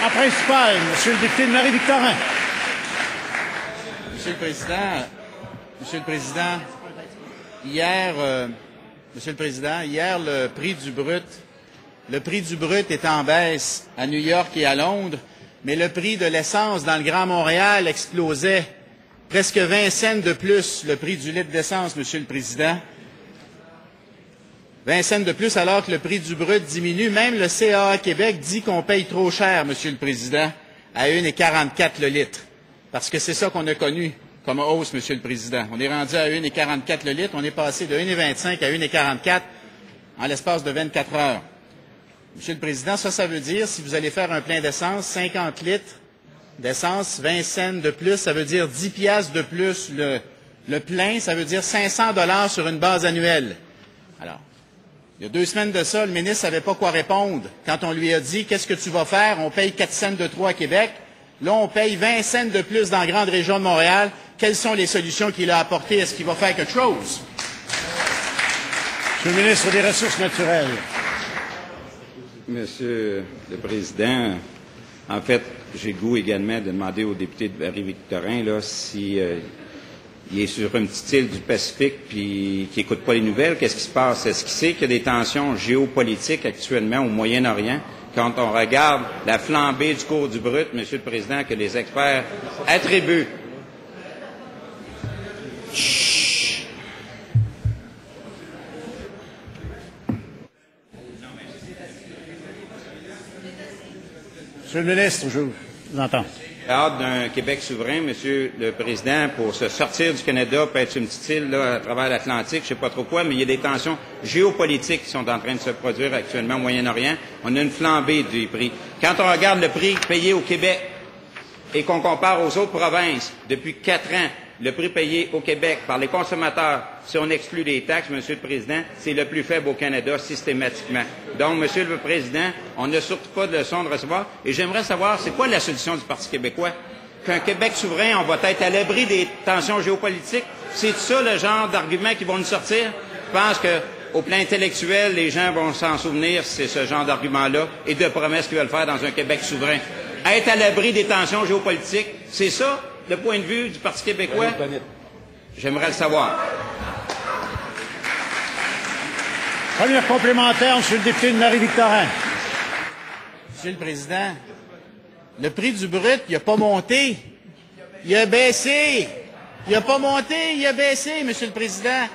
En principal, Monsieur le député de Marie-Victorin. Monsieur le Président, hier, le prix du brut est en baisse à New York et à Londres, mais le prix de l'essence dans le Grand Montréal explosait. Presque 20 cents de plus le prix du litre d'essence, Monsieur le Président. 20 cents de plus alors que le prix du brut diminue. Même le CAA Québec dit qu'on paye trop cher, Monsieur le Président, à 1,44 le litre. Parce que c'est ça qu'on a connu comme hausse, Monsieur le Président. On est rendu à 1,44 le litre. On est passé de 1,25 à 1,44 en l'espace de 24 heures. Monsieur le Président, ça veut dire, si vous allez faire un plein d'essence, 50 litres d'essence, 20 cents de plus, ça veut dire 10 piastres de plus le plein, ça veut dire 500 $ sur une base annuelle. Alors, il y a 2 semaines de ça, le ministre ne savait pas quoi répondre. Quand on lui a dit, qu'est-ce que tu vas faire? On paye 4 cents de trop à Québec. Là, on paye 20 cents de plus dans la grande région de Montréal. Quelles sont les solutions qu'il a apportées? Est-ce qu'il va faire quelque chose? Monsieur le ministre des Ressources naturelles. Monsieur le Président, en fait, j'ai le goût également de demander au député de Marie-Victorin là, si il est sur une petite île du Pacifique puis qui n'écoute pas les nouvelles, qu'est-ce qui se passe? Est-ce qu'il sait qu'il y a des tensions géopolitiques actuellement au Moyen-Orient? Quand on regarde la flambée du cours du brut, Monsieur le Président, que les experts attribuent. Monsieur le ministre, je vous entends. Hâte d'un Québec souverain, Monsieur le Président, pour se sortir du Canada, peut être une petite île là, à travers l'Atlantique, je ne sais pas trop quoi, mais il y a des tensions géopolitiques qui sont en train de se produire actuellement au Moyen-Orient. On a une flambée du prix. Quand on regarde le prix payé au Québec et qu'on compare aux autres provinces, depuis 4 ans, le prix payé au Québec par les consommateurs, si on exclut les taxes, Monsieur le Président, c'est le plus faible au Canada systématiquement. Donc, Monsieur le Président, on n'a surtout pas de leçon de recevoir. Et j'aimerais savoir, c'est quoi la solution du Parti québécois? Qu'un Québec souverain, on va être à l'abri des tensions géopolitiques? C'est ça le genre d'argument qui vont nous sortir? Je pense qu'au plan intellectuel, les gens vont s'en souvenir, c'est ce genre d'argument-là et de promesses qu'ils veulent faire dans un Québec souverain. Être à l'abri des tensions géopolitiques, c'est ça le point de vue du Parti québécois? J'aimerais le savoir. Première complémentaire, Monsieur le député de Marie-Victorin. Monsieur le Président, le prix du brut, il n'a pas monté. Il a baissé. Il n'a pas monté, il a baissé, Monsieur le Président.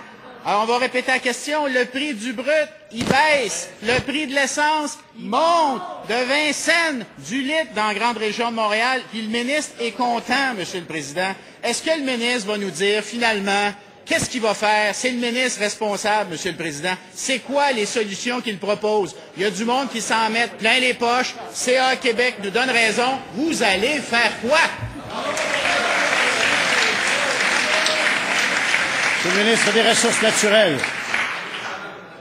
Alors, on va répéter la question. Le prix du brut, il baisse. Le prix de l'essence monte de 20 cents du litre dans la grande région de Montréal. Puis le ministre est content, Monsieur le Président. Est-ce que le ministre va nous dire, finalement, qu'est-ce qu'il va faire? C'est le ministre responsable, Monsieur le Président. C'est quoi les solutions qu'il propose? Il y a du monde qui s'en met plein les poches. CA Québec nous donne raison. Vous allez faire quoi? Monsieur le ministre des Ressources naturelles.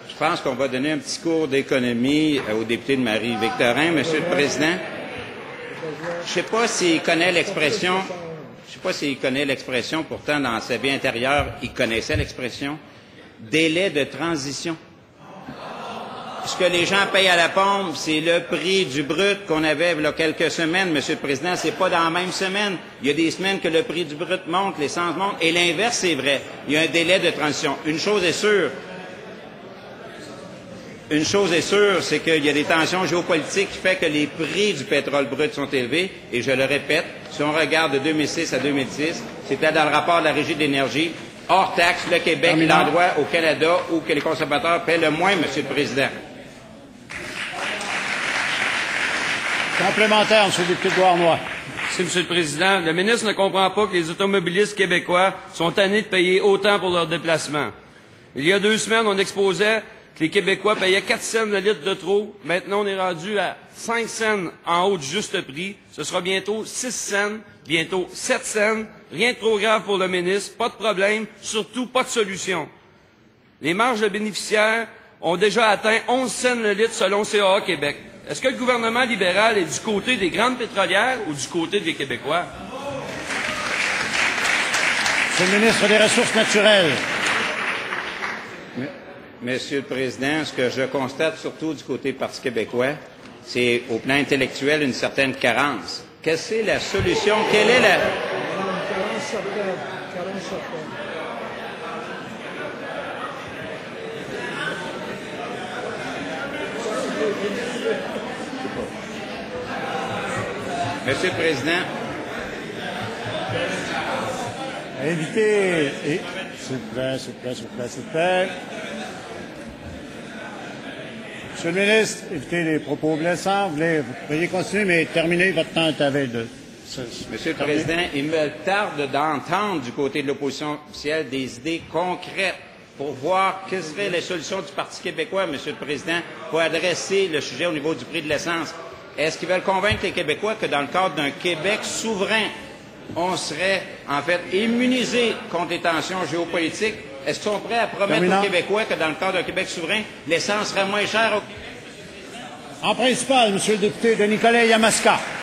Je pense qu'on va donner un petit cours d'économie au député de Marie-Victorin, Monsieur le Président. Je ne sais pas s'il connaît l'expression. Je ne sais pas s'il connaît l'expression, pourtant, dans sa vie intérieure, il connaissait l'expression délai de transition. Ce que les gens payent à la pompe, c'est le prix du brut qu'on avait il y a quelques semaines, Monsieur le Président. C'est pas dans la même semaine. Il y a des semaines que le prix du brut monte, l'essence monte, et l'inverse, c'est vrai. Il y a un délai de transition. Une chose est sûre, c'est qu'il y a des tensions géopolitiques qui font que les prix du pétrole brut sont élevés. Et je le répète, si on regarde de 2006 à 2010, c'était dans le rapport de la Régie de l'énergie, hors taxe, le Québec est l'endroit au Canada où que les consommateurs paient le moins, Monsieur le Président. Complémentaire, Monsieur le député de Beauharnois. Merci, Monsieur le Président. Le ministre ne comprend pas que les automobilistes québécois sont tannés de payer autant pour leurs déplacements. Il y a 2 semaines, on exposait que les Québécois payaient 4 cents le litre de trop. Maintenant, on est rendu à 5 cents en haut du juste prix. Ce sera bientôt 6 cents, bientôt 7 cents. Rien de trop grave pour le ministre, pas de problème, surtout pas de solution. Les marges de bénéficiaires ont déjà atteint 11 cents le litre selon CAA Québec. Est-ce que le gouvernement libéral est du côté des grandes pétrolières ou du côté des Québécois? Monsieur le ministre des Ressources naturelles. Monsieur le Président, ce que je constate surtout du côté Parti québécois, c'est au plan intellectuel une certaine carence. Quelle est la solution? Quelle est la... 40 septembre. 40 septembre. Monsieur le Président. Invitez, s'il vous plaît, s'il vous plaît, s'il vous plaît, s'il vous plaît. Monsieur le ministre, évitez les propos blessants. Vous veuillez continuer, mais terminez, votre temps est à veille de... Monsieur le Président, il me tarde d'entendre du côté de l'opposition officielle des idées concrètes pour voir quelles seraient les solutions du Parti québécois, Monsieur le Président, pour adresser le sujet au niveau du prix de l'essence. Est-ce qu'ils veulent convaincre les Québécois que dans le cadre d'un Québec souverain, on serait en fait immunisé contre les tensions géopolitiques? Est-ce qu'ils sont prêts à promettre aux Québécois que dans le cadre d'un Québec souverain, l'essence serait moins chère au Québec? En principal, Monsieur le député de Nicolet Yamaska.